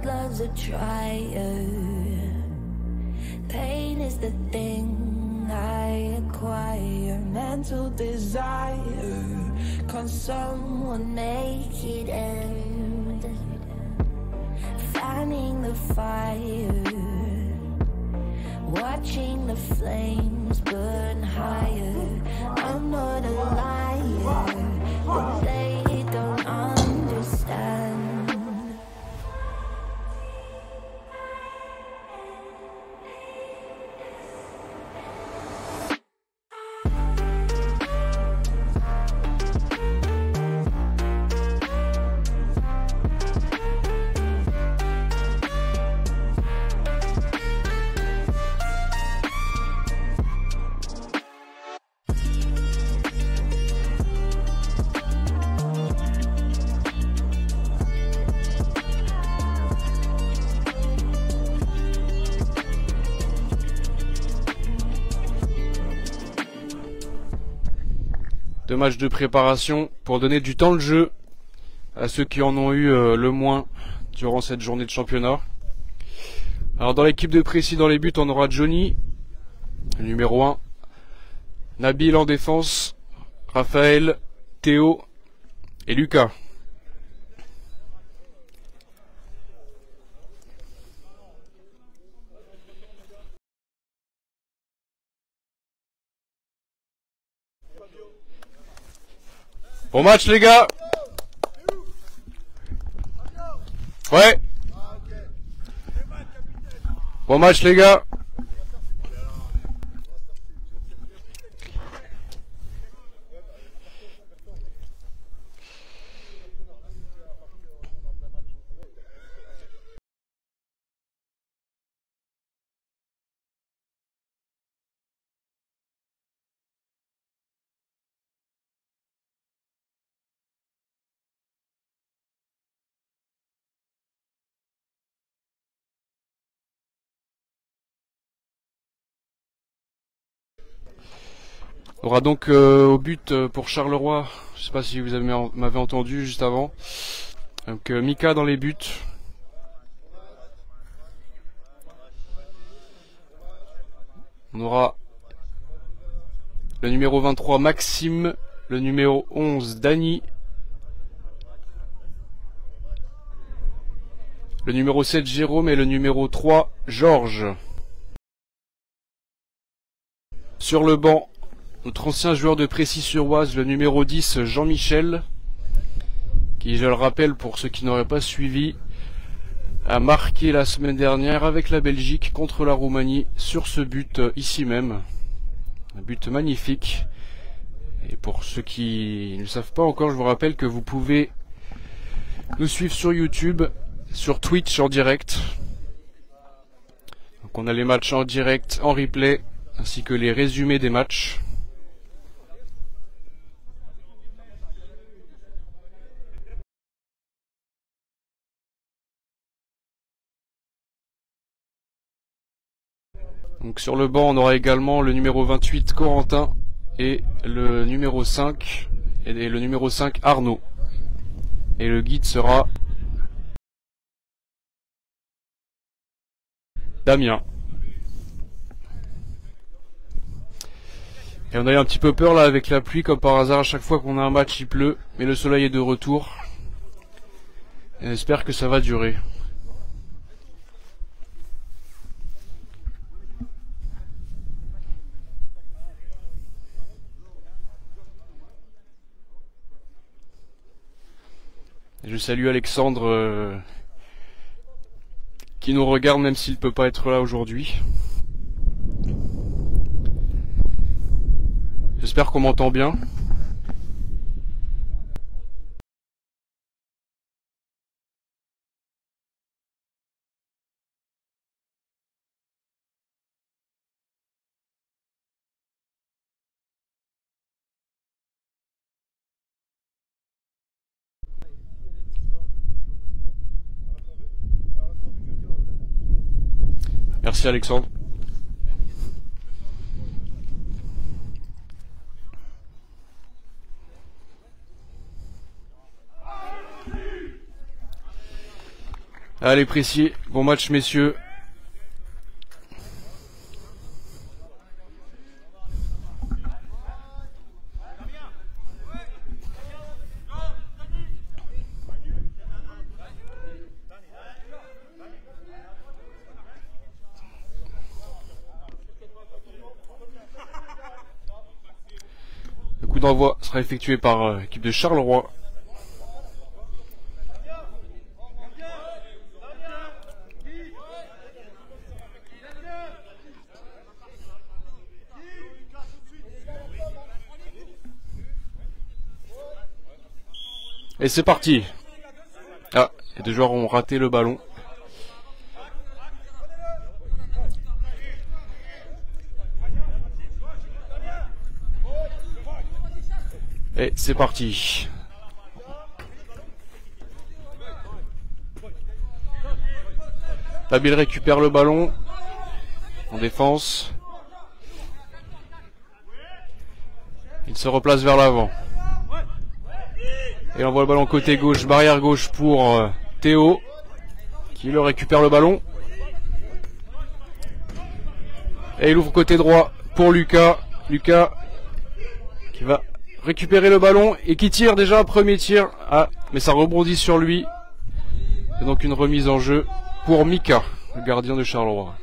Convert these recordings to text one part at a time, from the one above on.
God loves a trier. Pain is the thing I acquire. Mental desire. Can someone make it end? Fanning the fire. Watching the flames burn higher. I'm not a liar, but they don't understand. Deux matchs de préparation pour donner du temps de jeu à ceux qui en ont eu le moins durant cette journée de championnat. Alors dans l'équipe de Précy dans les buts, on aura Johnny, le numéro 1, Nabil en défense, Raphaël, Théo et Lucas. Bon match les gars. Ouais. Bon match les gars. On aura donc au but pour Charleroi, je sais pas si vous m'avez entendu juste avant. Donc Mika dans les buts. On aura le numéro 23 Maxime, le numéro 11 Dany, le numéro 7 Jérôme et le numéro 3 Georges. Sur le banc, notre ancien joueur de Précy-sur-Oise, le numéro 10 Jean-Michel, qui, je le rappelle pour ceux qui n'auraient pas suivi, a marqué la semaine dernière avec la Belgique contre la Roumanie sur ce but ici même. Un but magnifique. Et pour ceux qui ne le savent pas encore, je vous rappelle que vous pouvez nous suivre sur YouTube, sur Twitch en direct. Donc on a les matchs en direct, en replay, ainsi que les résumés des matchs. Donc sur le banc, on aura également le numéro 28 Corentin et le numéro 5 Arnaud. Et le guide sera Damien. Et on a eu un petit peu peur là avec la pluie, comme par hasard à chaque fois qu'on a un match il pleut, mais le soleil est de retour. Et j'espère que ça va durer. Je salue Alexandre qui nous regarde même s'il ne peut pas être là aujourd'hui. J'espère qu'on m'entend bien. Merci Alexandre. Allez, Précy, bon match, messieurs. Le coup d'envoi sera effectué par l'équipe de Charleroi. Et c'est parti. Ah, les deux joueurs ont raté le ballon. Et c'est parti. Nabil récupère le ballon en défense. Il se replace vers l'avant. Et on envoie le ballon côté gauche, barrière gauche pour Théo, qui le récupère le ballon. Et il ouvre côté droit pour Lucas. Lucas qui va récupérer le ballon et qui tire déjà un premier tir. Ah, mais ça rebondit sur lui. C'est donc une remise en jeu pour Mika, le gardien de Charleroi.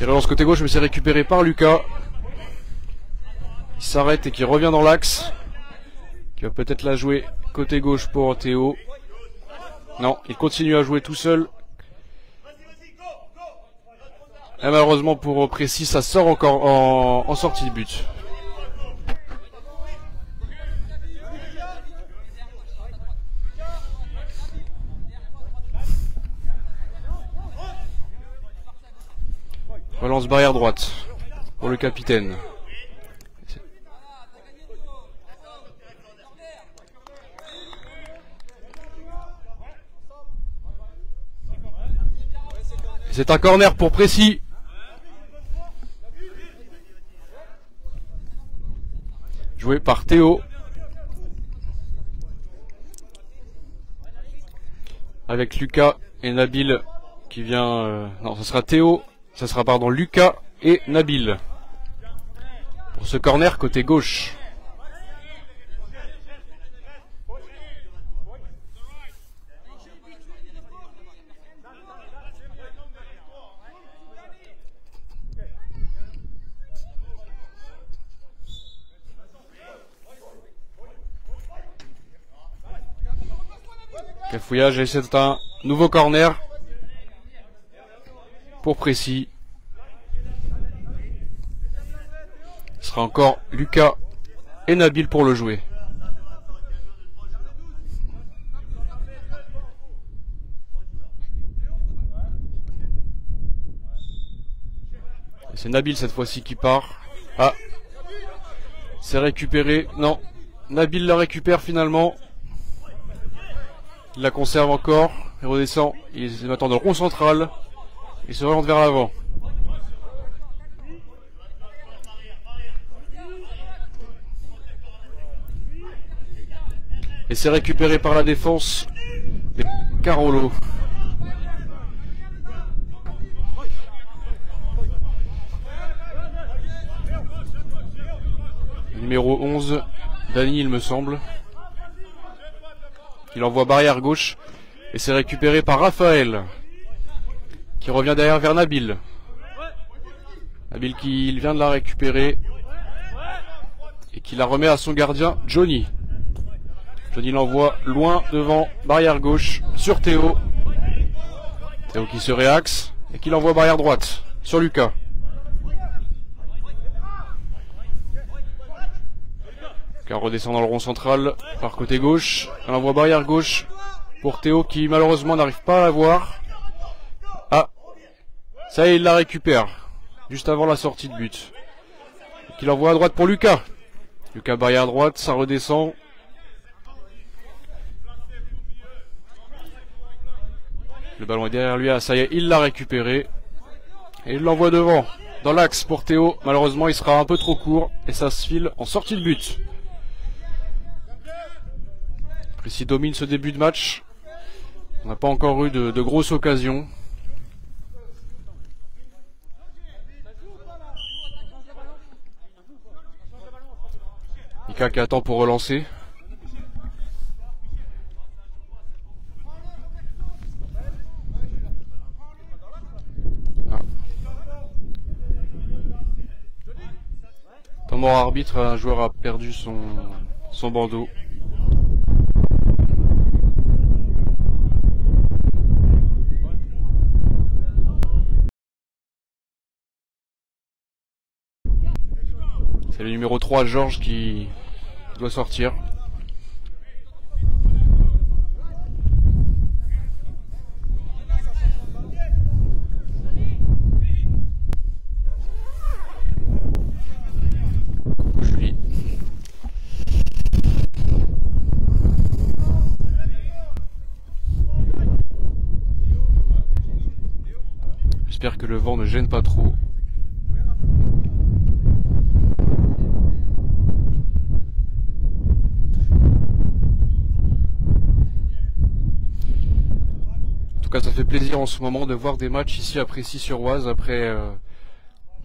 Et relance côté gauche, mais c'est récupéré par Lucas. Il s'arrête et qui revient dans l'axe. Qui va peut-être la jouer côté gauche pour Théo. Non, il continue à jouer tout seul. Et malheureusement pour Précy, ça sort encore en sortie de but. Relance barrière droite pour le capitaine. C'est un corner pour Précy. Joué par Théo. Avec Lucas et Nabil qui vient... non, ce sera Théo. Ce sera pardon Lucas et Nabil. Pour ce corner côté gauche. Cafouillage et c'est un nouveau corner pour Précy. Ce sera encore Lucas et Nabil pour le jouer. C'est Nabil cette fois-ci qui part. Ah, c'est récupéré. Non, Nabil la récupère finalement. Il la conserve encore, il redescend, il est maintenant dans le rond central, il se oriente vers l'avant. Et c'est récupéré par la défense de Carolo. Numéro 11, Dany il me semble. Il envoie barrière gauche et c'est récupéré par Raphaël qui revient derrière vers Nabil. Nabil qui vient de la récupérer et qui la remet à son gardien Johnny. Johnny l'envoie loin devant, barrière gauche sur Théo. Théo qui se réaxe et qui l'envoie barrière droite sur Lucas. Car redescend dans le rond central par côté gauche. On envoie barrière gauche pour Théo qui malheureusement n'arrive pas à la voir. Ah, ça y est, il la récupère juste avant la sortie de but. Il l'envoie à droite pour Lucas. Lucas barrière droite, ça redescend. Le ballon est derrière lui, ah, ça y est, il l'a récupéré. Et il l'envoie devant, dans l'axe pour Théo. Malheureusement, il sera un peu trop court et ça se file en sortie de but. Précis domine ce début de match. On n'a pas encore eu de grosses occasions. Mika qui attend pour relancer. Temps mort arbitre, un joueur a perdu son bandeau. C'est le numéro 3, Georges, qui doit sortir. Julie. J'espère que le vent ne gêne pas trop. En tout cas, ça fait plaisir en ce moment de voir des matchs ici à Précy-sur-Oise. Après,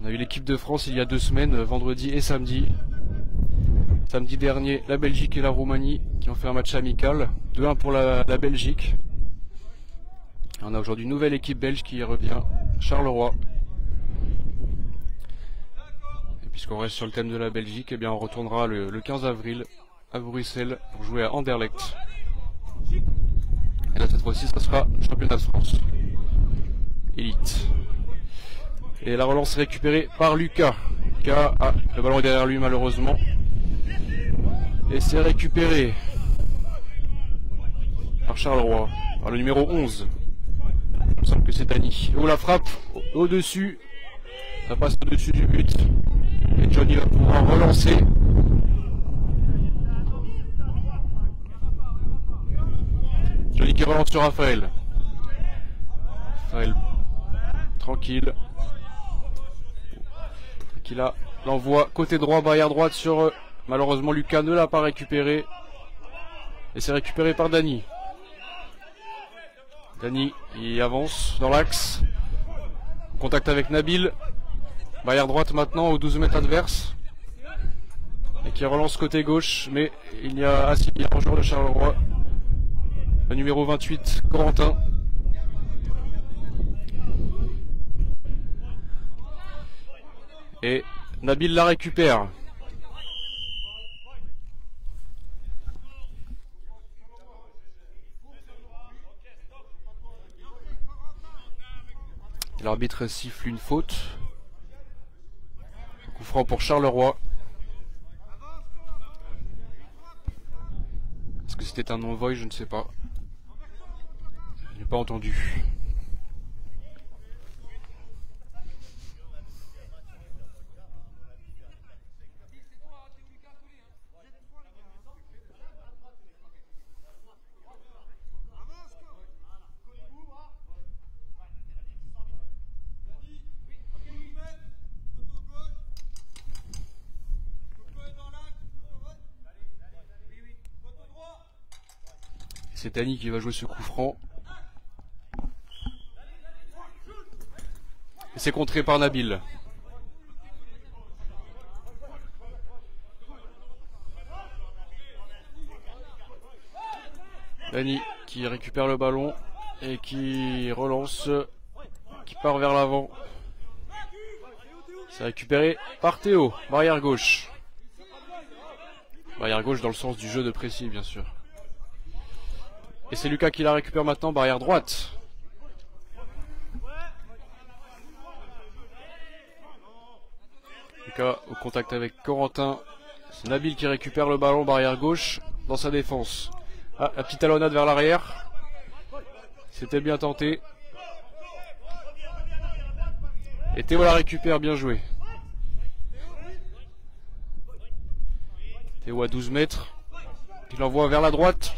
on a eu l'équipe de France il y a 2 semaines, vendredi et samedi. Samedi dernier, la Belgique et la Roumanie qui ont fait un match amical. 2-1 pour la Belgique. Et on a aujourd'hui une nouvelle équipe belge qui revient, Charleroi. Et puisqu'on reste sur le thème de la Belgique, eh bien on retournera le 15 avril à Bruxelles pour jouer à Anderlecht. Et là cette fois-ci ça sera le championnat de France Élite. Et la relance est récupérée par Lucas. Lucas, le ballon est derrière lui malheureusement. Et c'est récupéré par Charleroi, par le numéro 11. Il me semble que c'est Dany. Oh, la frappe au-dessus. Ça passe au-dessus du but. Et Johnny va pouvoir relancer. Johnny qui relance sur Raphaël. Raphaël, tranquille. Qui là l'envoie côté droit, barrière droite sur... Malheureusement Lucas ne l'a pas récupéré. Et c'est récupéré par Dany. Dany il avance dans l'axe. Contact avec Nabil. Barrière droite maintenant aux 12 mètres adverse. Et qui relance côté gauche. Mais il y a un joueur de Charleroi. Le numéro 28, Corentin. Et Nabil la récupère. L'arbitre siffle une faute. Coup franc pour Charleroi. Est-ce que c'était un non-voy? Je ne sais pas. Je n'ai pas entendu. C'est Dany qui va jouer ce coup franc. Et c'est contré par Nabil. Dany qui récupère le ballon et qui relance, qui part vers l'avant. C'est récupéré par Théo, barrière gauche. Barrière gauche dans le sens du jeu de Précy bien sûr. Et c'est Lucas qui la récupère maintenant, barrière droite. Lucas au contact avec Corentin. C'est Nabil qui récupère le ballon, barrière gauche, dans sa défense. Ah, la petite talonnade vers l'arrière. C'était bien tenté. Et Théo la récupère, bien joué. Théo à 12 mètres. Il l'envoie vers la droite.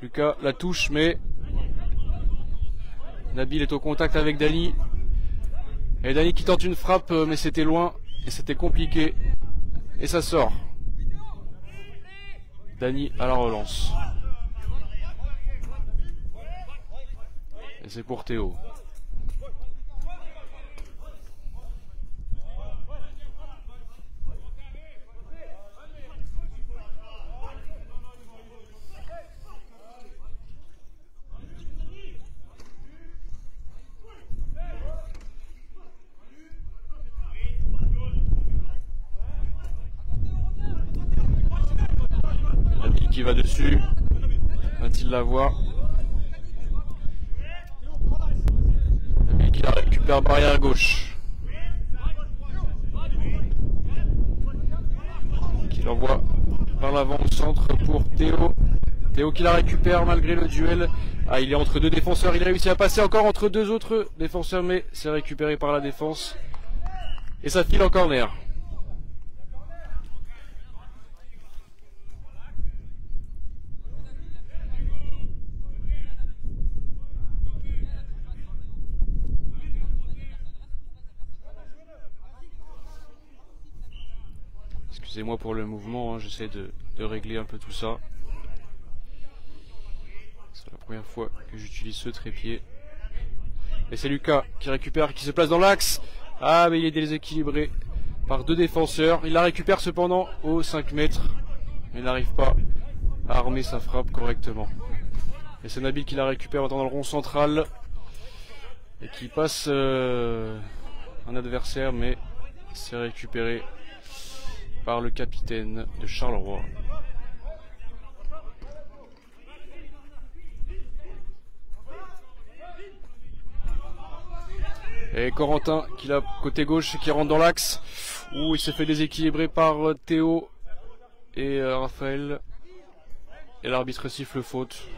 Lucas la touche, mais Nabil est au contact avec Dany. Et Dany qui tente une frappe, mais c'était loin et c'était compliqué. Et ça sort. Dany à la relance. Et c'est pour Théo. Nabil qui va dessus. Va-t-il l'avoir? Nabil qui la récupère barrière gauche. Qui l'envoie par l'avant au centre pour Théo. Théo qui la récupère malgré le duel. Ah, il est entre deux défenseurs. Il réussit à passer encore entre deux autres défenseurs, mais c'est récupéré par la défense. Et ça file en corner. Excusez-moi pour le mouvement, hein, j'essaie de régler un peu tout ça. C'est la première fois que j'utilise ce trépied. Et c'est Lucas qui récupère, qui se place dans l'axe. Ah, mais il est déséquilibré par deux défenseurs. Il la récupère cependant aux 5 mètres. Mais il n'arrive pas à armer sa frappe correctement. Et c'est Nabil qui la récupère maintenant dans le rond central. Et qui passe un adversaire, mais c'est récupéré par le capitaine de Charleroi. Et Corentin qui l'a côté gauche et qui rentre dans l'axe. Ouh, il s'est fait déséquilibrer par Théo et Raphaël. Et l'arbitre siffle faute.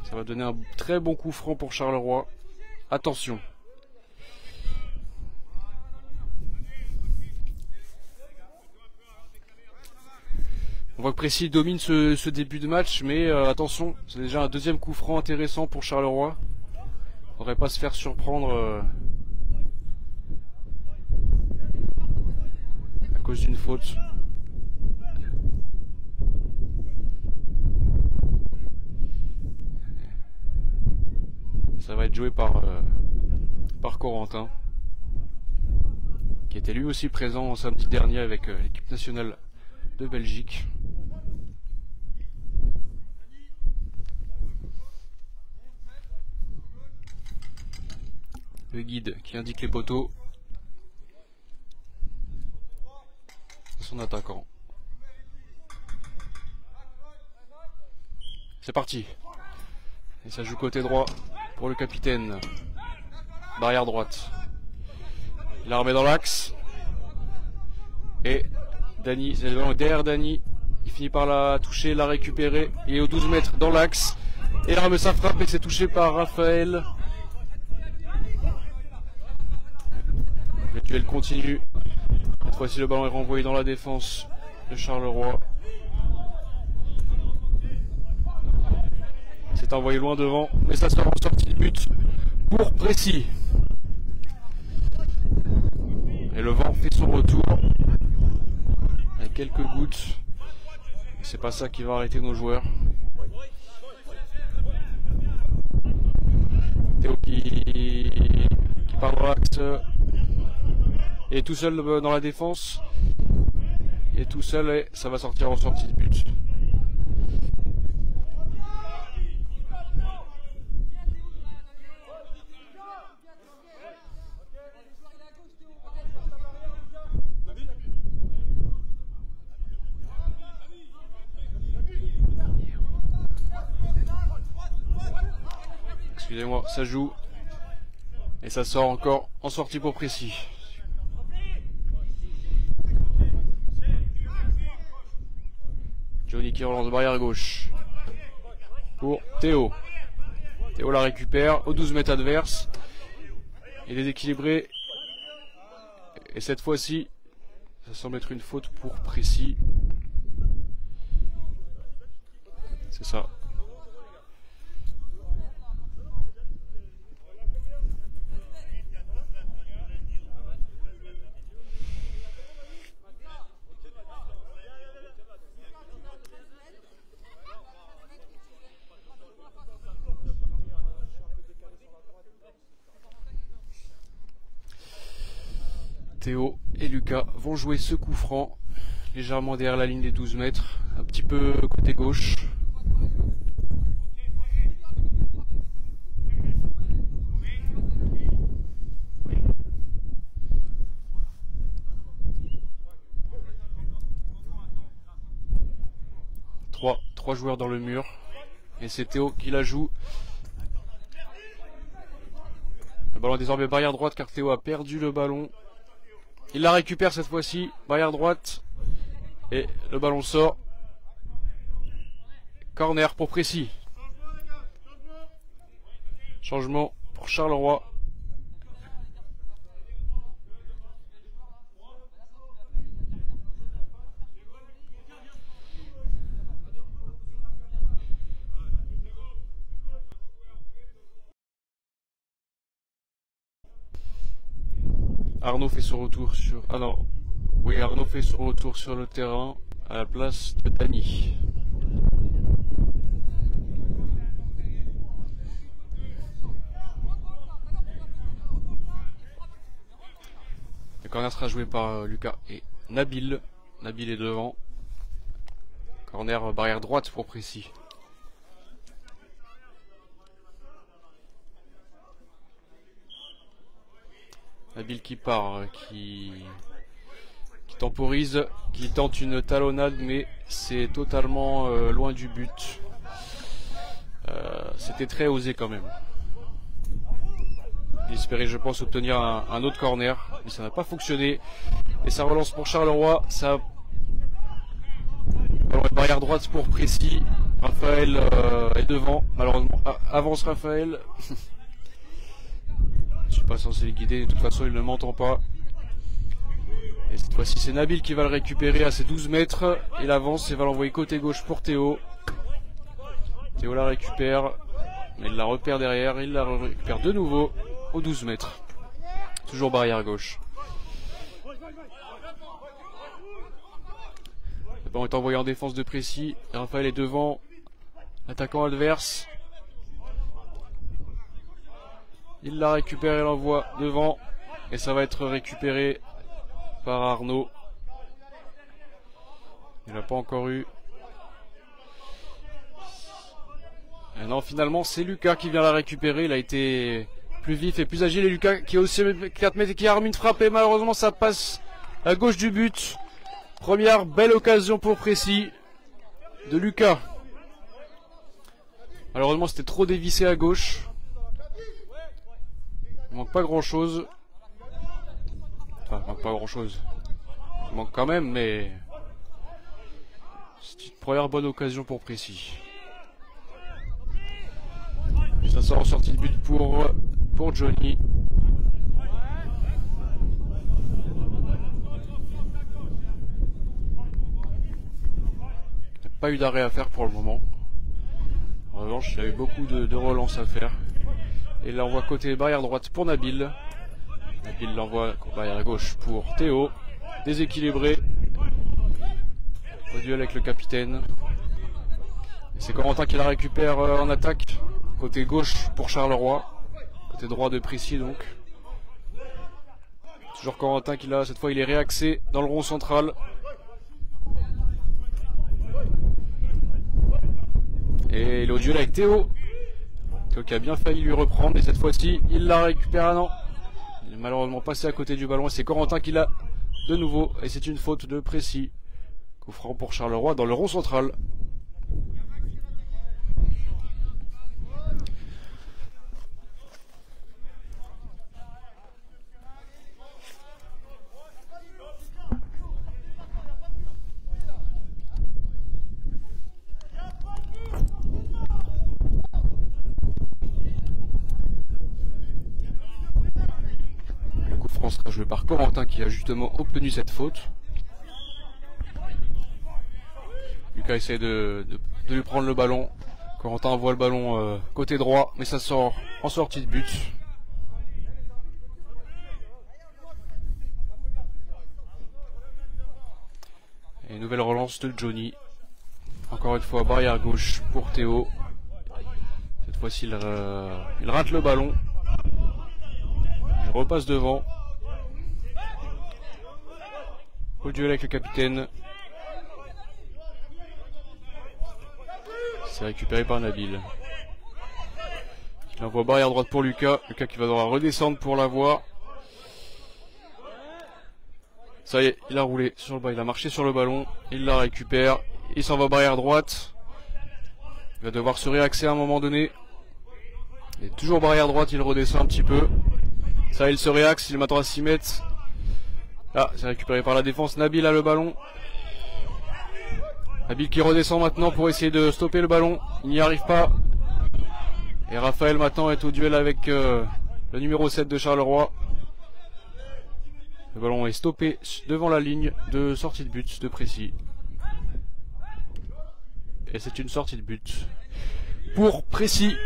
Ça va donner un très bon coup franc pour Charleroi. Attention. On voit que Précy domine ce début de match, mais attention, c'est déjà un deuxième coup franc intéressant pour Charleroi. Il ne faudrait pas se faire surprendre à cause d'une faute. Ça va être joué par Corentin, qui était lui aussi présent samedi dernier avec l'équipe nationale de Belgique. Le guide qui indique les poteaux. Son attaquant. C'est parti. Et ça joue côté droit pour le capitaine. Barrière droite. Il la remet dans l'axe. Et Dany, c'est le ballon derrière Dany. Il finit par la toucher, la récupérer. Il est aux 12 mètres dans l'axe. Et il remet sa frappe et c'est touché par Raphaël. Le duel continue. Cette fois-ci, le ballon est renvoyé dans la défense de Charleroi. C'est envoyé loin devant, mais ça sera en sortie de but pour Précy. Et le vent fait son retour. Avec quelques gouttes. C'est pas ça qui va arrêter nos joueurs. Théo qui part dans l'axe. Il est tout seul dans la défense. Il est tout seul et ça va sortir en sortie de but. Excusez-moi, ça joue. Et ça sort encore en sortie pour Précy. Johnny qui relance barrière gauche. Pour Théo. Théo la récupère aux 12 mètres adverse. Il est déséquilibré. Et cette fois-ci, ça semble être une faute pour Précy. C'est ça. Théo et Lucas vont jouer ce coup franc légèrement derrière la ligne des 12 mètres, un petit peu côté gauche. Trois joueurs dans le mur et c'est Théo qui la joue. Le ballon désormais barrière droite car Théo a perdu le ballon. Il la récupère cette fois-ci, barrière droite. Et le ballon sort. Corner pour Précy. Changement pour Charleroi. Arnaud fait son retour sur... Ah non. Oui, Arnaud fait son retour sur le terrain à la place de Dany. Le corner sera joué par Lucas et Nabil. Nabil est devant. Corner barrière droite pour Précy. Nabil qui part, qui temporise, qui tente une talonnade, mais c'est totalement loin du but. C'était très osé quand même. Il espérait, je pense, obtenir un autre corner, mais ça n'a pas fonctionné. Et ça relance pour Charleroi. Ça barrière droite pour Précy. Raphaël est devant, malheureusement. Avance Raphaël. Je suis pas censé le guider, de toute façon il ne m'entend pas. Et cette fois-ci c'est Nabil qui va le récupérer à ses 12 mètres. Il avance et va l'envoyer côté gauche pour Théo. Théo la récupère, mais il la repère derrière. Il la récupère de nouveau aux 12 mètres. Toujours barrière gauche. Le ballon est envoyé en défense de Précy. Raphaël est devant l'attaquant adverse. Il la récupère et l'envoie devant. Et ça va être récupéré par Arnaud. Il n'a pas encore eu. Et non, finalement, c'est Lucas qui vient la récupérer. Il a été plus vif et plus agile. Et Lucas qui est aussi 4 mètres et qui a remis une frappe. Et malheureusement, ça passe à gauche du but. Première belle occasion pour Précy de Lucas. Malheureusement, c'était trop dévissé à gauche. Il manque pas grand chose. Enfin, il manque pas grand chose. Il manque quand même, mais c'est une première bonne occasion pour Précy. Ça sort en sortie de but pour Johnny. Il n'y a pas eu d'arrêt à faire pour le moment. En revanche, il y a eu beaucoup de relances à faire. Et il l'envoie côté barrière droite pour Nabil. Nabil l'envoie barrière gauche pour Théo. Déséquilibré. Au duel avec le capitaine. Et c'est Corentin qui la récupère en attaque. Côté gauche pour Charleroi. Côté droit de Précy donc. Toujours Corentin qui l'a. Cette fois il est réaxé dans le rond central. Et il est au duel avec Théo. Théo qui a bien failli lui reprendre. Et cette fois-ci il la récupère. Ah non. Il est malheureusement passé à côté du ballon. Et c'est Corentin qui l'a de nouveau. Et c'est une faute de Précy. Coup franc pour Charleroi dans le rond central. Le coup franc sera joué par Corentin qui a justement obtenu cette faute. Lucas essaie de lui prendre le ballon. Corentin envoie le ballon côté droit, mais ça sort en sortie de but. Et nouvelle relance de Johnny. Encore une fois, barrière gauche pour Théo. Cette fois-ci, il rate le ballon. Il repasse devant. Au duel avec le capitaine. C'est récupéré par Nabil. Il envoie barrière droite pour Lucas. Lucas qui va devoir redescendre pour l'avoir. Ça y est, il a roulé sur le ballon, il a marché sur le ballon, il la récupère, il s'en va barrière droite. Il va devoir se réaxer à un moment donné. Il est toujours barrière droite, il redescend un petit peu. Ça, il se réaxe, il est maintenant à 6 mètres. Ah, c'est récupéré par la défense. Nabil a le ballon. Nabil qui redescend maintenant pour essayer de stopper le ballon. Il n'y arrive pas. Et Raphaël maintenant est au duel avec le numéro 7 de Charleroi. Le ballon est stoppé devant la ligne de sortie de but de Précy. Et c'est une sortie de but pour Précy.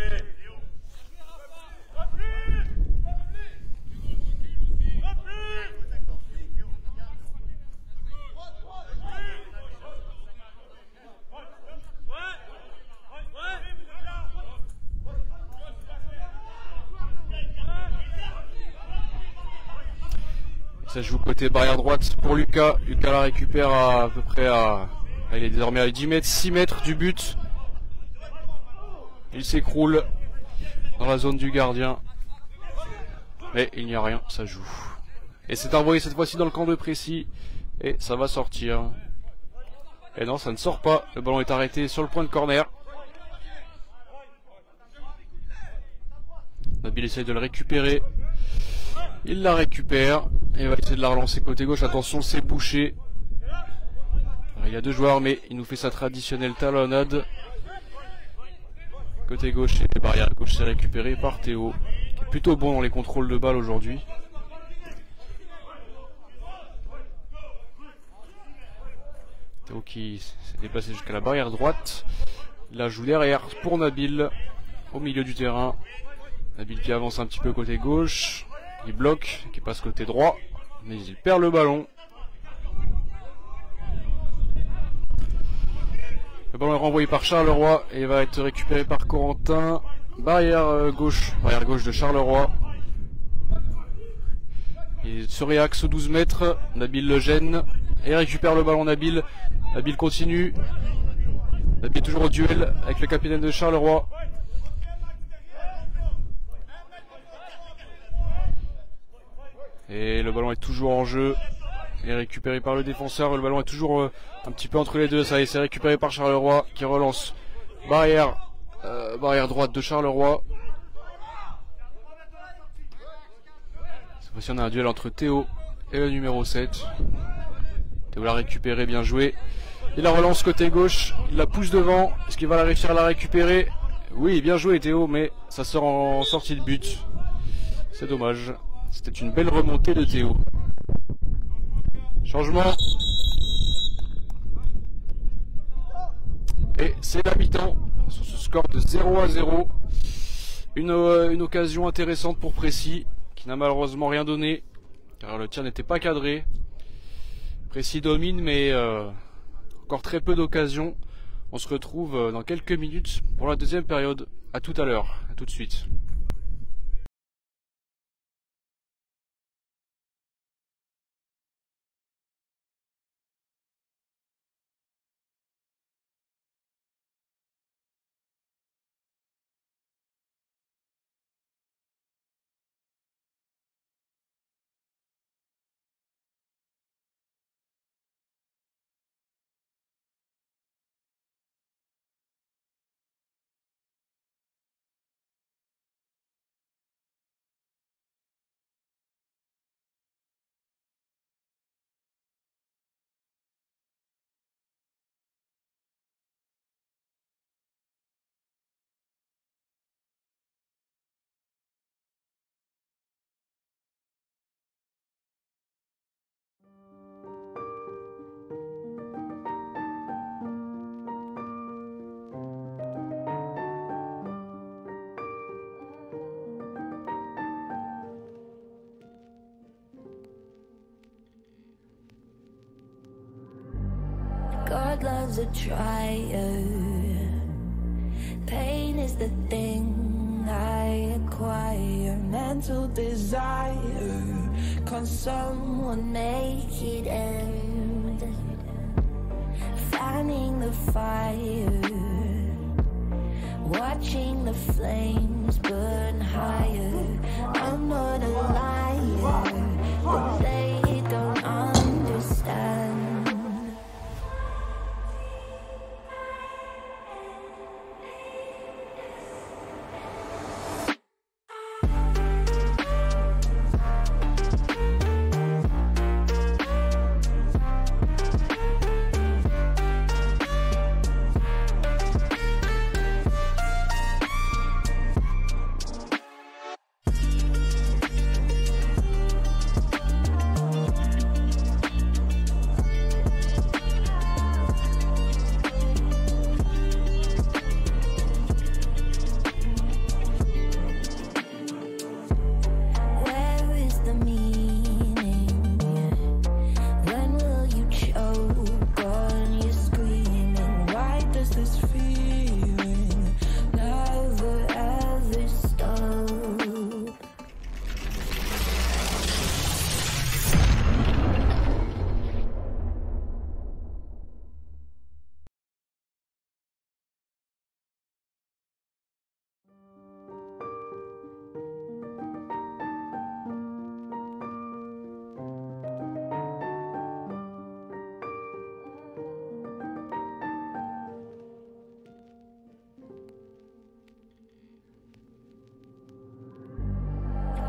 Ça joue côté barrière droite pour Lucas. Lucas la récupère à peu près à... Il est désormais à 10 mètres, 6 mètres du but. Il s'écroule dans la zone du gardien. Mais il n'y a rien, ça joue. Et c'est envoyé cette fois-ci dans le camp de Précy. Et ça va sortir. Et non, ça ne sort pas. Le ballon est arrêté sur le point de corner. Nabil essaye de le récupérer. Il la récupère. Et va essayer de la relancer côté gauche. Attention, c'est bouché. Alors, il y a deux joueurs, mais il nous fait sa traditionnelle talonnade. Côté gauche, et barrière gauche, c'est récupéré par Théo, qui est plutôt bon dans les contrôles de balle aujourd'hui. Théo qui s'est déplacé jusqu'à la barrière droite. Il la joue derrière pour Nabil, au milieu du terrain. Nabil qui avance un petit peu côté gauche. Il bloque, qui passe côté droit, mais il perd le ballon. Le ballon est renvoyé par Charleroi et va être récupéré par Corentin. Barrière gauche de Charleroi. Il se réaxe aux 12 mètres. Nabil le gêne et récupère le ballon. Nabil continue. Nabil toujours au duel avec le capitaine de Charleroi. Et le ballon est toujours en jeu. Et récupéré par le défenseur. Le ballon est toujours un petit peu entre les deux. Ça y est, c'est récupéré par Charleroi qui relance. Barrière droite de Charleroi. Cette fois-ci, on a un duel entre Théo et le numéro 7. Théo l'a récupéré, bien joué. Il la relance côté gauche. Il la pousse devant. Est-ce qu'il va réussir à la récupérer? Oui, bien joué Théo, mais ça sort en sortie de but. C'est dommage. C'était une belle remontée de Théo. Changement. Et c'est la mi-temps sur ce score de 0-0. Une occasion intéressante pour Précy, qui n'a malheureusement rien donné, car le tir n'était pas cadré. Précy domine, mais encore très peu d'occasions. On se retrouve dans quelques minutes pour la deuxième période. À tout à l'heure, à tout de suite. God loves a trier. Pain is the thing I acquire. Mental desire. Can someone make it end? fire, watching the flames burn higher. I'm not a liar, but they don't understand.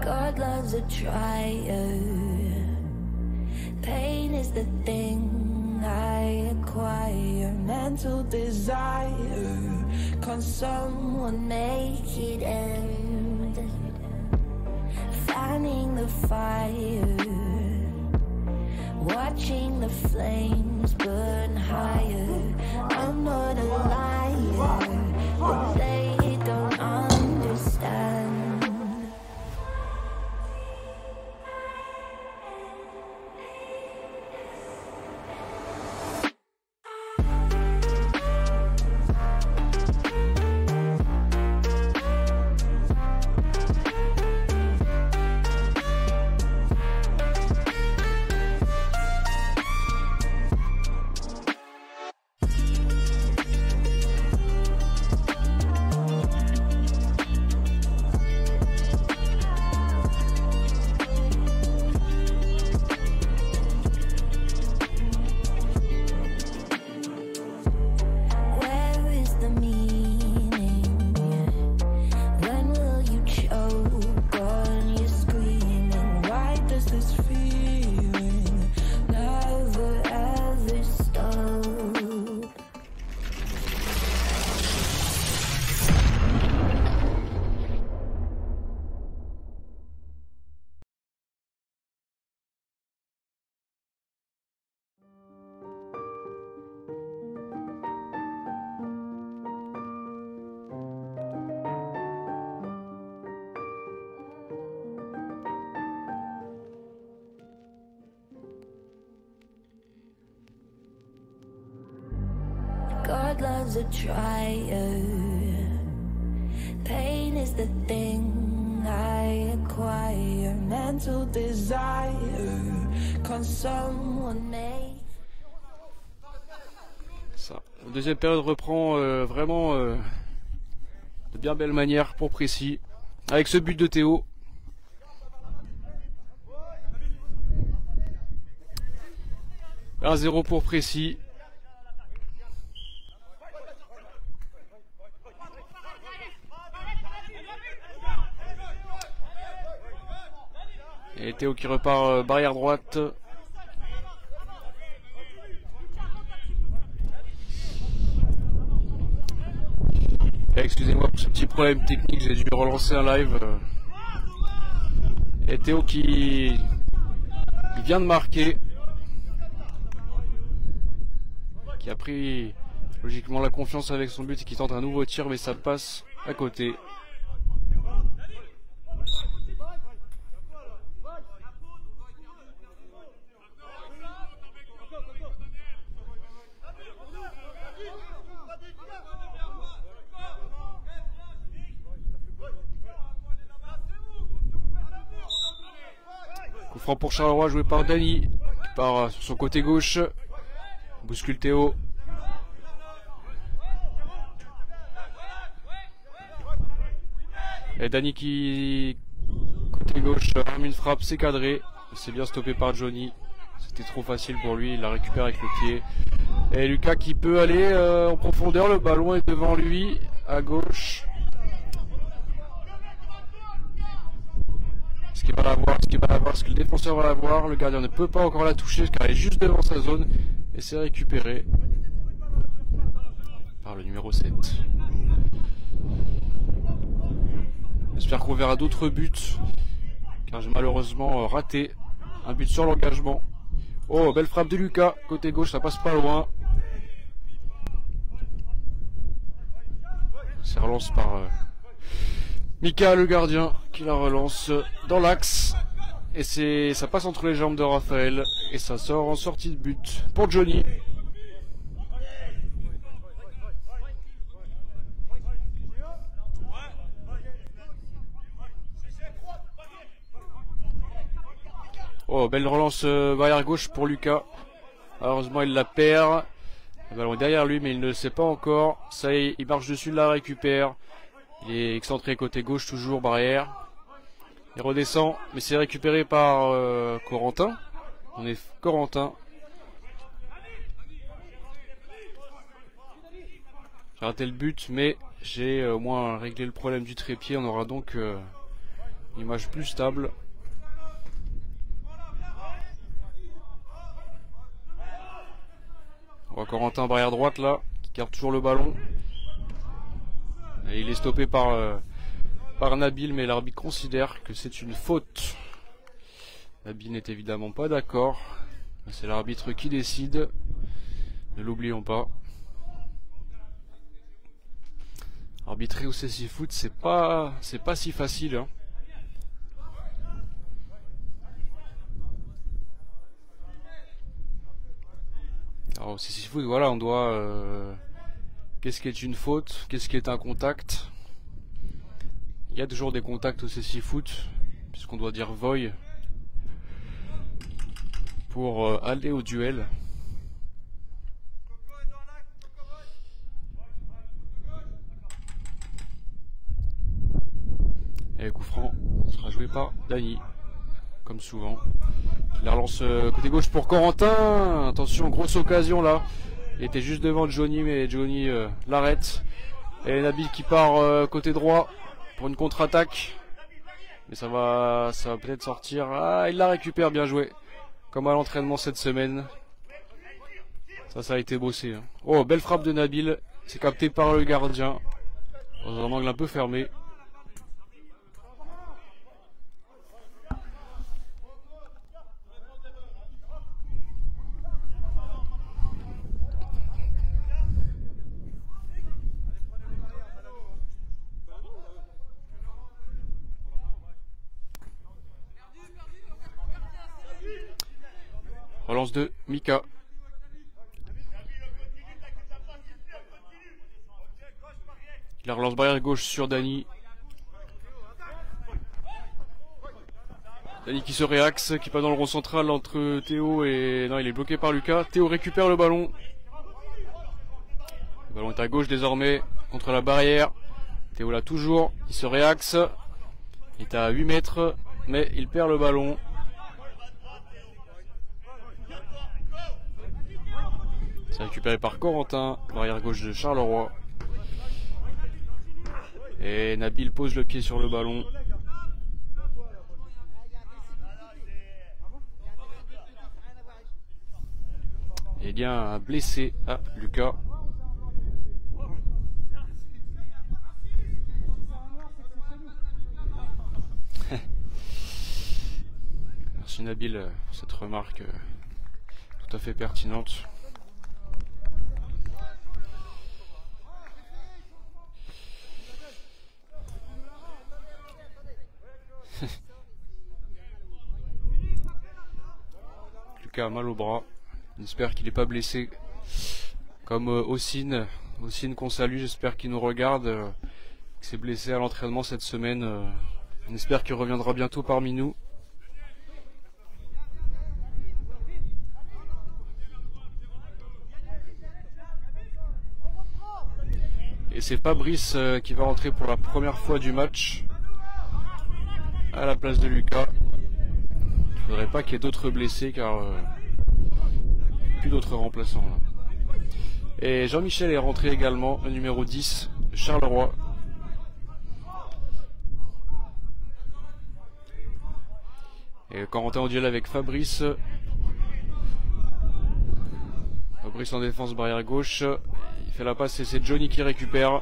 God loves a trier. Pain is the thing I acquire. Mental desire. Can someone make it end? Fanning the fire, watching the flames burn higher. I'm not a liar, but they don't understand. God loves a trier. Pain is the thing I acquire. Mental desire. Can someone make... Ça. La deuxième période reprend vraiment de bien belle manière pour Précy. Avec ce but de Théo. « 1-0 pour Précy. Et Théo qui repart barrière droite. Excusez-moi pour ce petit problème technique, j'ai dû relancer un live. Et Théo qui vient de marquer. Qui a pris logiquement la confiance avec son but et qui tente un nouveau tir, mais ça passe à côté. Coup franc pour Charleroi, joué par Dany, qui part sur son côté gauche. Bouscule Théo. Et Dani qui, côté gauche, arme une frappe, c'est cadré. C'est bien stoppé par Johnny. C'était trop facile pour lui, il la récupère avec le pied. Et Lucas qui peut aller en profondeur, le ballon est devant lui, à gauche. Est-ce qu'il va la voir? Est-ce que le défenseur va la voir? Le gardien ne peut pas encore la toucher car elle est juste devant sa zone. Et c'est récupéré par le numéro 7. J'espère qu'on verra d'autres buts, car j'ai malheureusement raté un but sur l'engagement. Oh, belle frappe de Lucas, côté gauche, ça passe pas loin. Ça relance par Mika, le gardien, qui la relance dans l'axe. Et ça passe entre les jambes de Raphaël, et ça sort en sortie de but pour Johnny. Oh, belle relance barrière gauche pour Lucas. Heureusement, il la perd. Le ballon est derrière lui, mais il ne le sait pas encore. Ça y est, il marche dessus, il la récupère. Il est excentré côté gauche, toujours barrière. Il redescend, mais c'est récupéré par Corentin. On est Corentin. J'ai raté le but, mais j'ai au moins réglé le problème du trépied. On aura donc une image plus stable. On voit Corentin barrière droite là, qui garde toujours le ballon. Et il est stoppé par Nabil, mais l'arbitre considère que c'est une faute. Nabil n'est évidemment pas d'accord. C'est l'arbitre qui décide. Ne l'oublions pas. Arbitrer au CC Foot, c'est pas si facile, hein. Alors au CC Foot, voilà, on doit qu'est-ce qui est une faute, qu'est-ce qui est un contact. Il y a toujours des contacts au CC Foot, puisqu'on doit dire voy pour aller au duel. Et le coup franc sera joué par Dani, comme souvent. Il la relance côté gauche pour Corentin. Attention, grosse occasion là. Il était juste devant Johnny, mais Johnny l'arrête. Et Nabil qui part côté droit pour une contre-attaque. Mais ça va peut-être sortir. Ah, il la récupère, bien joué. Comme à l'entraînement cette semaine. Ça a été bossé, hein. Oh, belle frappe de Nabil. C'est capté par le gardien. Dans un angle un peu fermé. Relance de Mika. Il la relance barrière gauche sur Dani. Dani qui se réaxe, qui passe dans le rond central entre Théo et... Non, il est bloqué par Lucas. Théo récupère le ballon. Le ballon est à gauche désormais, contre la barrière. Théo l'a toujours, il se réaxe. Il est à 8 mètres, mais il perd le ballon. C'est récupéré par Corentin, l'arrière gauche de Charleroi. Et Nabil pose le pied sur le ballon. Et il y a un blessé à Lucas. Merci Nabil pour cette remarque tout à fait pertinente. Lucas a mal au bras. J'espère qu'il n'est pas blessé. Comme Ossine qu'on salue, j'espère qu'il nous regarde. Qu'il s'est blessé à l'entraînement cette semaine. On espère qu'il reviendra bientôt parmi nous. Et c'est Fabrice qui va rentrer pour la première fois du match. à la place de Lucas. Il faudrait pas qu'il y ait d'autres blessés car plus d'autres remplaçants là. Et Jean-Michel est rentré également, le numéro 10, Charleroi. Et Corentin au duel avec Fabrice. Fabrice en défense barrière gauche. Il fait la passe et c'est Johnny qui récupère.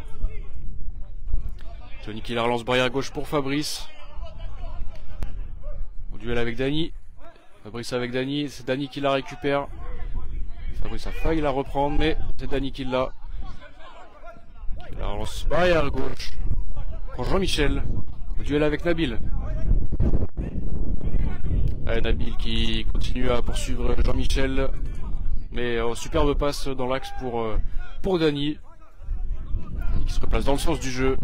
Johnny qui la relance barrière gauche pour Fabrice. Au duel avec Dany. Fabrice avec Dany. C'est Dany qui la récupère. Fabrice a failli la reprendre, mais c'est Dany qui l'a. Il la relance barrière gauche pour Jean-Michel. Au duel avec Nabil. Nabil qui continue à poursuivre Jean-Michel. Mais superbe passe dans l'axe pour Dany. Qui se replace dans le sens du jeu.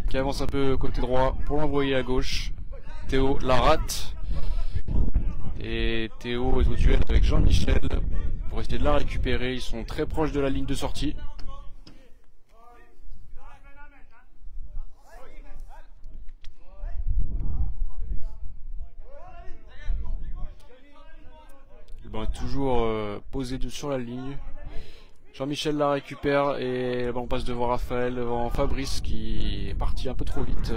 Qui avance un peu côté droit pour l'envoyer à gauche. Théo la rate. Et Théo est au duel avec Jean-Michel pour essayer de la récupérer. Ils sont très proches de la ligne de sortie. Le ballon est toujours posé sur la ligne. Jean-Michel la récupère et le ballon passe devant Raphaël, devant Fabrice qui est parti un peu trop vite.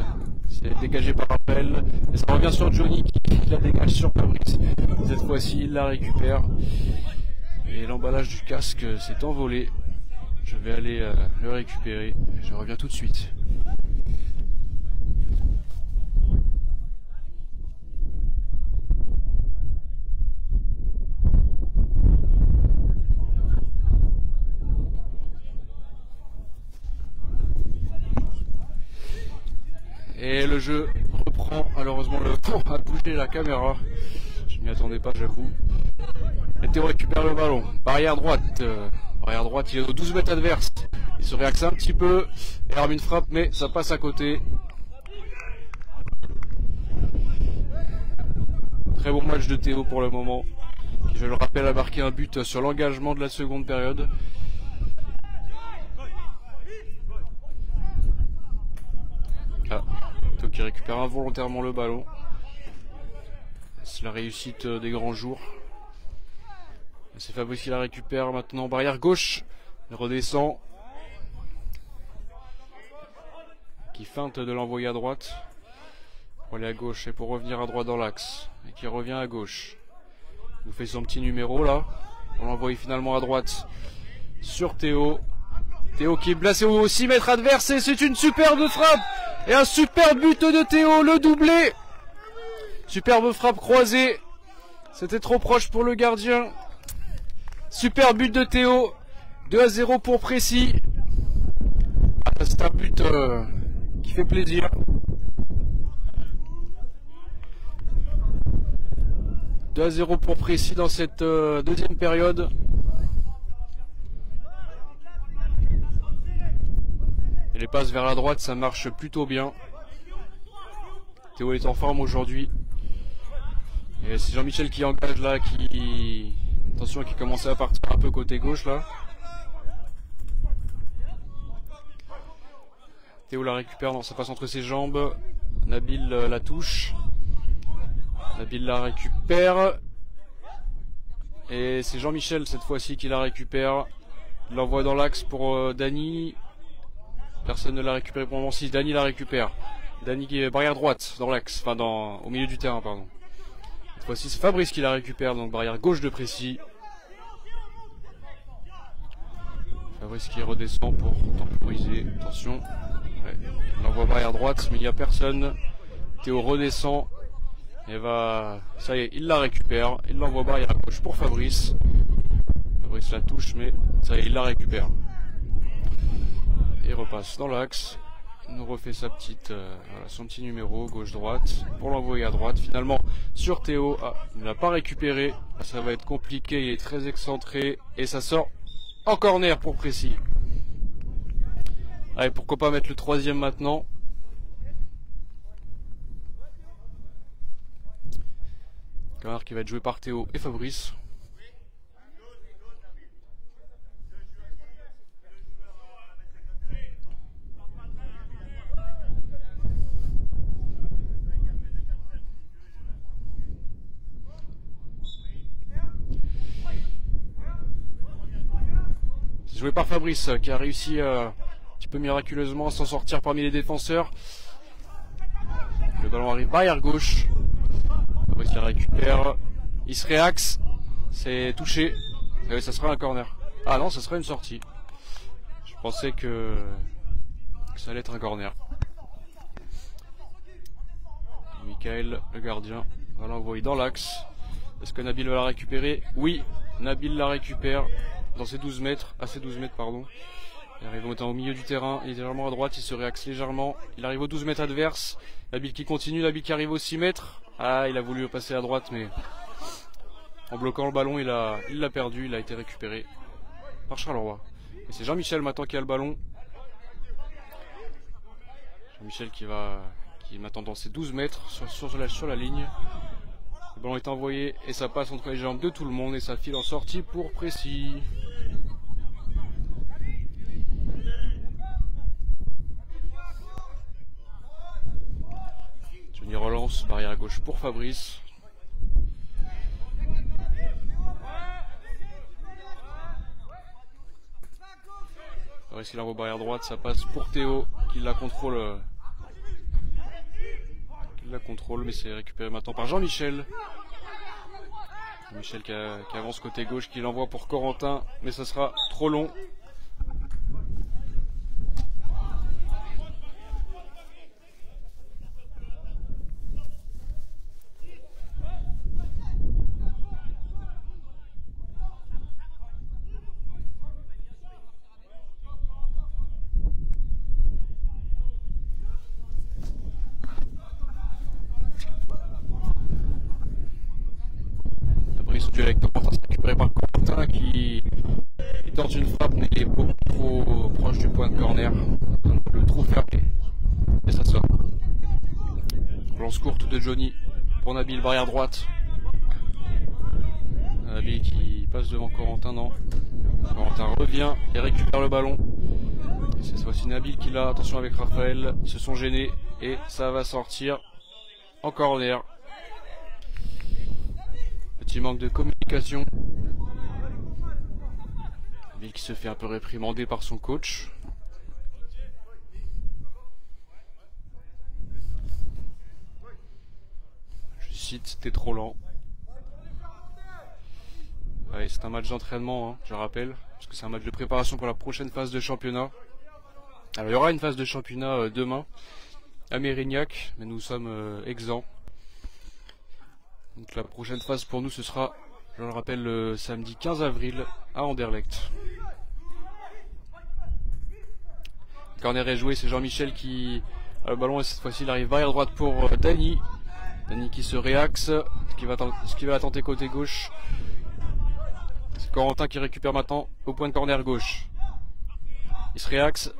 C'est dégagé par Raphaël et ça revient sur Johnny qui la dégage sur Fabrice. Cette fois-ci il la récupère et l'emballage du casque s'est envolé. Je vais aller le récupérer. Je reviens tout de suite. Et le jeu reprend, malheureusement le temps a bougé la caméra. Je m'y attendais pas, j'avoue. Et Théo récupère le ballon. Barrière droite. Barrière droite, il est aux 12 mètres adverse. Il se réaxe un petit peu. Et arme une frappe, mais ça passe à côté. Très bon match de Théo pour le moment. Qui, je le rappelle, a marqué un but sur l'engagement de la seconde période. Ah, Théo qui récupère involontairement le ballon. C'est la réussite des grands jours. C'est Fabrice qui la récupère maintenant. Barrière gauche. Il redescend. Qui feinte de l'envoyer à droite. Pour aller à gauche et pour revenir à droite dans l'axe. Et qui revient à gauche. Il nous fait son petit numéro là. On l'envoie finalement à droite sur Théo. Théo qui est placé aux 6 mètres adverse et c'est une superbe frappe. Et un superbe but de Théo, le doublé. Superbe frappe croisée. C'était trop proche pour le gardien. Super but de Théo. 2-0 pour Précy. Ah, c'est un but qui fait plaisir. « 2-0 pour Précy dans cette deuxième période. Et les passes vers la droite, ça marche plutôt bien. Théo est en forme aujourd'hui. Et c'est Jean-Michel qui engage là, attention, qui commençait à partir un peu côté gauche là. Théo la récupère, non, ça passe entre ses jambes. Nabil la touche. Nabil la récupère. Et c'est Jean-Michel cette fois-ci qui la récupère. Il l'envoie dans l'axe pour Dany. Personne ne l'a récupéré pour le moment. Si, Dany la récupère. Dany qui est barrière droite dans l'axe, enfin au milieu du terrain, pardon. Cette fois-ci c'est Fabrice qui la récupère, donc barrière gauche de Précy. Fabrice qui redescend pour temporiser. Attention. Ouais. On envoie barrière droite, mais il n'y a personne. Théo redescend. Et ça y est, il la récupère. Il l'envoie barrière gauche pour Fabrice. Fabrice la touche, mais ça y est, il la récupère. Et repasse dans l'axe. Il nous refait son petit numéro gauche-droite pour l'envoyer à droite. Finalement sur Théo, il ne l'a pas récupéré. Ça va être compliqué, il est très excentré et ça sort en corner pour Précy. Allez, pourquoi pas mettre le troisième maintenant. Corner qui va être joué par Théo et Fabrice. C'est joué par Fabrice qui a réussi un petit peu miraculeusement à s'en sortir parmi les défenseurs. Le ballon arrive barrière gauche. Fabrice la récupère. Il se réaxe. C'est touché. Et ça sera un corner. Ah non, ça sera une sortie. Je pensais que ça allait être un corner. Michael, le gardien, va l'envoyer dans l'axe. Est-ce que Nabil va la récupérer? Oui, Nabil la récupère dans ses 12 mètres, à ses 12 mètres, pardon. Il arrive au milieu du terrain, il est légèrement à droite, il se réaxe légèrement. Il arrive aux 12 mètres adverses. Nabil qui continue, Nabil qui arrive aux 6 mètres. Ah, il a voulu passer à droite, mais en bloquant le ballon, il l'a perdu, il a été récupéré par Charleroi. Et c'est Jean-Michel maintenant qui a le ballon. Jean-Michel qui est maintenant dans ses 12 mètres sur la ligne. Le ballon est envoyé et ça passe entre les jambes de tout le monde et ça file en sortie pour Précy. Johnny relance, barrière à gauche pour Fabrice. Fabrice il envoie barrière droite, ça passe pour Théo qui la contrôle. Mais c'est récupéré maintenant par Jean-Michel. Jean-Michel qui avance côté gauche, qui l'envoie pour Corentin, mais ça sera trop long. Avec Corentin, récupéré par Corentin qui tente une frappe mais il est beaucoup trop proche du point de corner. Le trou fermé et ça sort. Lance courte de Johnny pour Nabil, barrière droite. Nabil qui passe devant Corentin, non. Corentin revient et récupère le ballon. C'est cette fois-ci Nabil qui l'a, attention avec Raphaël, ils se sont gênés et ça va sortir en corner. Petit manque de communication. Nabil qui se fait un peu réprimander par son coach. Je cite, c'était trop lent. Ouais, c'est un match d'entraînement, hein, je rappelle, parce que c'est un match de préparation pour la prochaine phase de championnat. Alors il y aura une phase de championnat demain à Mérignac, mais nous sommes exempts. Donc la prochaine phase pour nous ce sera, je le rappelle, le samedi 15 avril à Anderlecht. Le corner est joué, c'est Jean-Michel qui a le ballon et cette fois-ci il arrive barrière droite pour Dany. Dany qui se réaxe, ce qui va la tenter côté gauche. C'est Corentin qui récupère maintenant au point de corner gauche. Il se réaxe.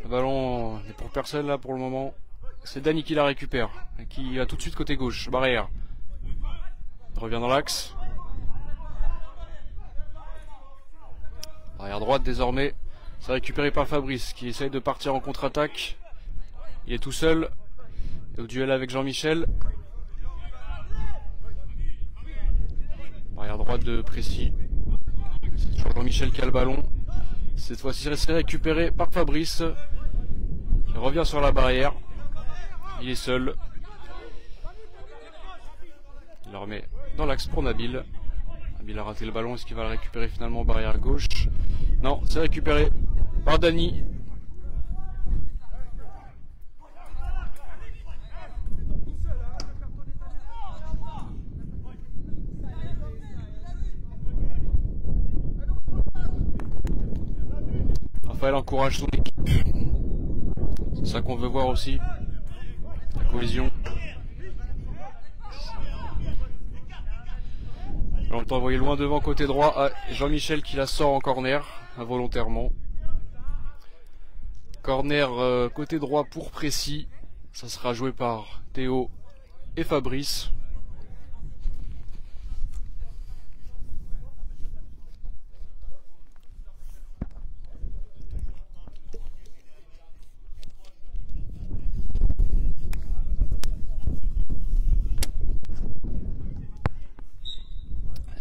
Le ballon n'est pour personne là pour le moment. C'est Dany qui la récupère et qui va tout de suite côté gauche, barrière. Il revient dans l'axe. Arrière droite désormais. C'est récupéré par Fabrice qui essaye de partir en contre-attaque. Il est tout seul. Et au duel avec Jean-Michel. Arrière droite de Précy. C'est toujours Jean-Michel qui a le ballon. Cette fois-ci c'est récupéré par Fabrice. Il revient sur la barrière. Il est seul. Il le remet dans l'axe pour Nabil. Nabil a raté le ballon. Est-ce qu'il va le récupérer finalement barrière gauche? Non, c'est récupéré par Dany. Raphaël encourage son équipe. C'est ça qu'on veut voir aussi. La cohésion. On peut envoyer loin devant côté droit à Jean-Michel qui la sort en corner, involontairement. Corner côté droit pour Précy. Ça sera joué par Théo et Fabrice.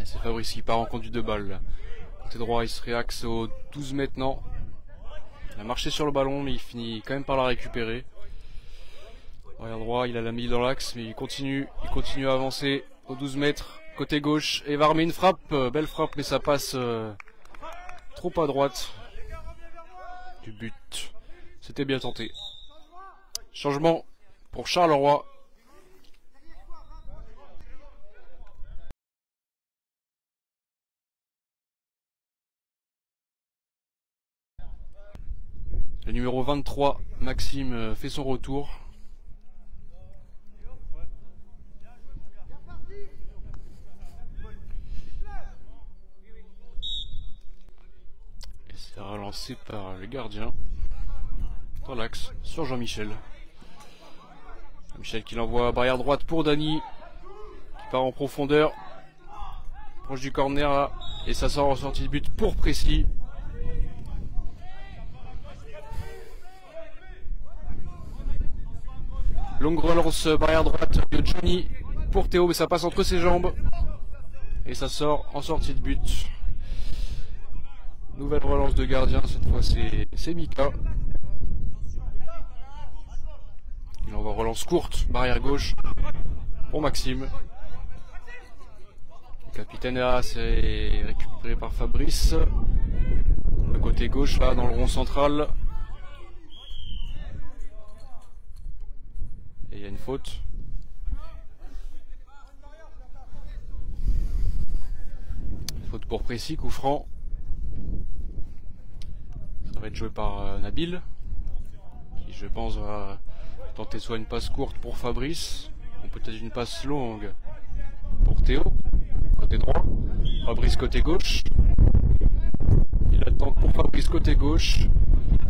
C'est Fabrice qui part en conduite de balle. Côté droit, il se réaxe au 12 maintenant. Il a marché sur le ballon, mais il finit quand même par la récupérer. Arrière droit, il a la mis dans l'axe, mais il continue à avancer au 12 mètres. Côté gauche, et va remettre une frappe, belle frappe, mais ça passe trop à droite du but. C'était bien tenté. Changement pour Charleroi. Le numéro 23, Maxime, fait son retour. Et c'est relancé par le gardien dans l'axe sur Jean-Michel. Jean-Michel qui l'envoie à barrière droite pour Dany, qui part en profondeur, proche du corner là, et ça sort en sortie de but pour Précy. Longue relance barrière droite de Johnny pour Théo, mais ça passe entre ses jambes. Et ça sort en sortie de but. Nouvelle relance de gardien, cette fois c'est Mika. Il envoie relance courte, barrière gauche pour Maxime. Le capitaine A, c'est récupéré par Fabrice. Le côté gauche là, dans le rond central. Et il y a une faute. Faute pour Précy, coup franc. Ça va être joué par Nabil, qui je pense va tenter soit une passe courte pour Fabrice, ou peut-être une passe longue pour Théo, côté droit. Fabrice côté gauche. Il attend pour Fabrice côté gauche.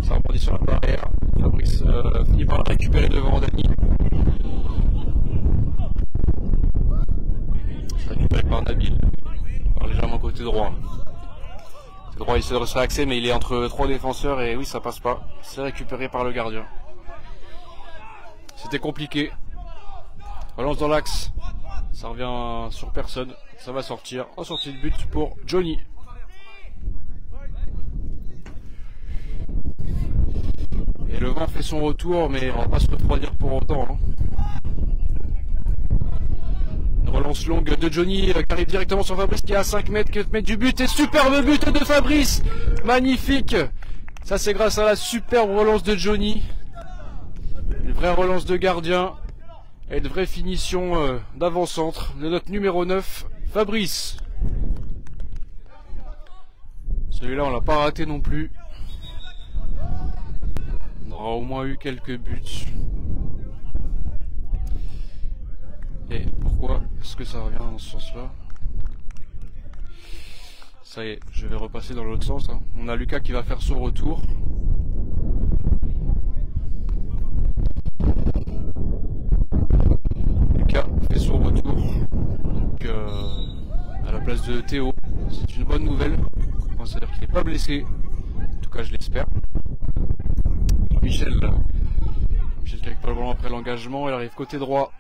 Ça rebondit sur la barrière. Fabrice finit par la récupérer devant Dany. C'est récupéré par Nabil. Alors, légèrement côté droit. Côté droit, il essaie de se réaxer, mais il est entre trois défenseurs et oui, ça passe pas. C'est récupéré par le gardien. C'était compliqué. Relance dans l'axe. Ça revient sur personne. Ça va sortir en sortie de but pour Johnny. Et le vent fait son retour, mais on va pas se refroidir pour autant. Hein. Une relance longue de Johnny qui arrive directement sur Fabrice qui est à 5 mètres, 4 mètres du but. Et superbe but de Fabrice. Magnifique. Ça c'est grâce à la superbe relance de Johnny. Une vraie relance de gardien. Et une vraie finition d'avant-centre de notre numéro 9, Fabrice. Celui-là on l'a pas raté non plus. On aura au moins eu quelques buts. Et pourquoi est-ce que ça revient dans ce sens-là? Ça y est, je vais repasser dans l'autre sens. Hein. On a Lucas qui va faire son retour. Lucas fait son retour. Donc à la place de Théo. C'est une bonne nouvelle. C'est-à-dire qu'il n'est pas blessé. En tout cas, je l'espère. Michel qui récupère le ballon après l'engagement. Il arrive côté droit.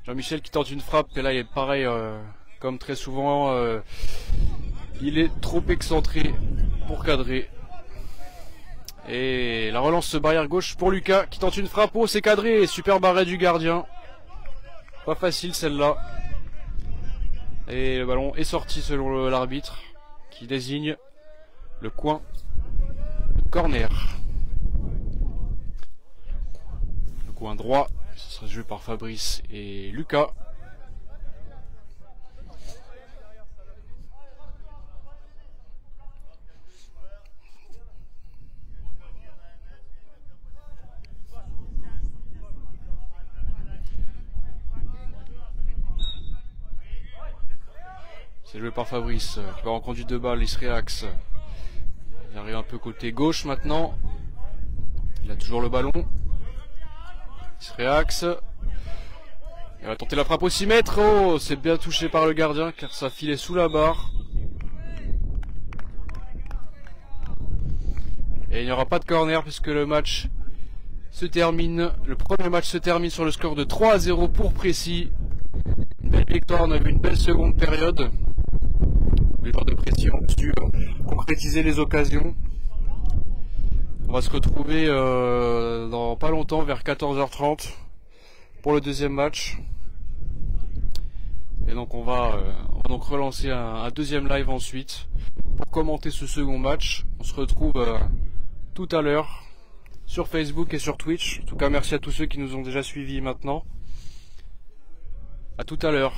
Jean-Michel qui tente une frappe. Et là, il est pareil, comme très souvent. Il est trop excentré pour cadrer. Et la relance barrière gauche pour Lucas qui tente une frappe. Oh, c'est cadré. Super barré du gardien. Pas facile celle-là. Et le ballon est sorti selon l'arbitre qui désigne le coin de corner. Le coin droit, ce sera joué par Fabrice et Lucas. C'est joué par Fabrice, qui part en conduite de balle, il se réaxe. Il arrive un peu côté gauche maintenant. Il a toujours le ballon. Il se réaxe. Il va tenter la frappe au 6 mètres. Oh, c'est bien touché par le gardien car ça filait sous la barre. Et il n'y aura pas de corner puisque le match se termine, le premier match se termine sur le score de 3-0 pour Précy. Une belle victoire, on a vu une belle seconde période. Les joueurs de Précy ont su concrétiser les occasions. On va se retrouver dans pas longtemps, vers 14h30 pour le deuxième match. Et donc on va donc relancer un deuxième live ensuite pour commenter ce second match. On se retrouve tout à l'heure sur Facebook et sur Twitch. En tout cas, merci à tous ceux qui nous ont déjà suivis maintenant. À tout à l'heure.